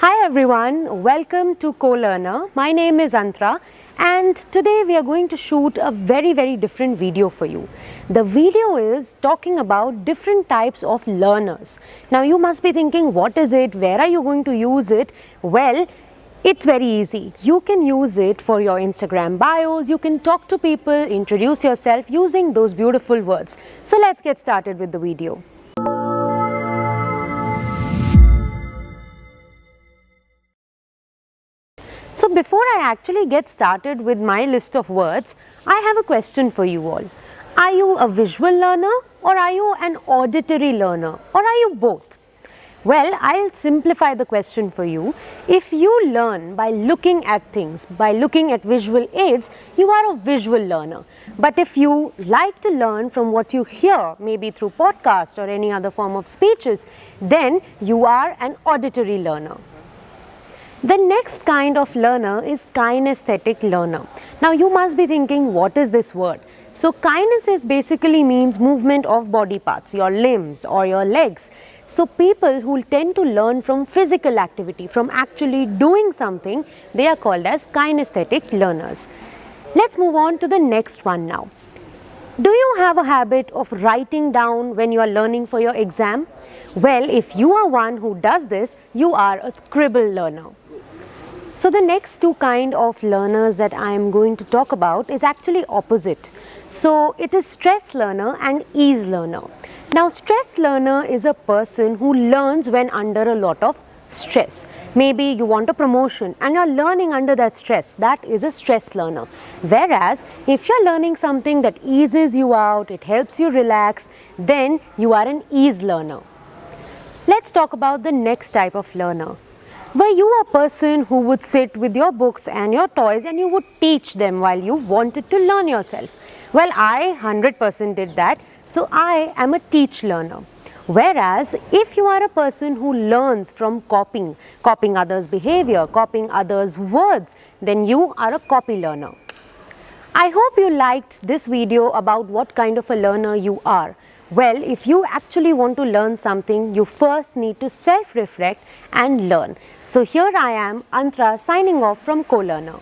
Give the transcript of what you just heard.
Hi everyone, welcome to CoLearnerr. My name is Antra and today we are going to shoot a very different video for you. The video is talking about different types of learners. Now you must be thinking, what is it? Where are you going to use it? Well, it's very easy. You can use it for your Instagram bios, you can talk to people, introduce yourself using those beautiful words. So let's get started with the video. So before I actually get started with my list of words, I have a question for you all. Are you a visual learner or are you an auditory learner or are you both? Well, I'll simplify the question for you. If you learn by looking at things, by looking at visual aids, you are a visual learner. But if you like to learn from what you hear, maybe through podcasts or any other form of speeches, then you are an auditory learner. The next kind of learner is Kinaesthetic Learner. Now you must be thinking, what is this word? So kinesis basically means movement of body parts, your limbs or your legs. So people who tend to learn from physical activity, from actually doing something, they are called as Kinaesthetic learners. Let's move on to the next one now. Do you have a habit of writing down when you are learning for your exam? Well, if you are one who does this, you are a Scribble Learner. So the next two kind of learners that I am going to talk about is actually opposite. So it is stress learner and ease learner. Now stress learner is a person who learns when under a lot of stress. Maybe you want a promotion and you're learning under that stress. That is a stress learner. Whereas if you're learning something that eases you out, it helps you relax, then you are an ease learner. Let's talk about the next type of learner. Were you a person who would sit with your books and your toys and you would teach them while you wanted to learn yourself? Well, I 100% did that. So I am a teach learner. Whereas if you are a person who learns from copying others' behavior, copying others' words, then you are a copy learner. I hope you liked this video about what kind of a learner you are. Well, if you actually want to learn something, you first need to self-reflect and learn. So here I am, Antra, signing off from CoLearnerr.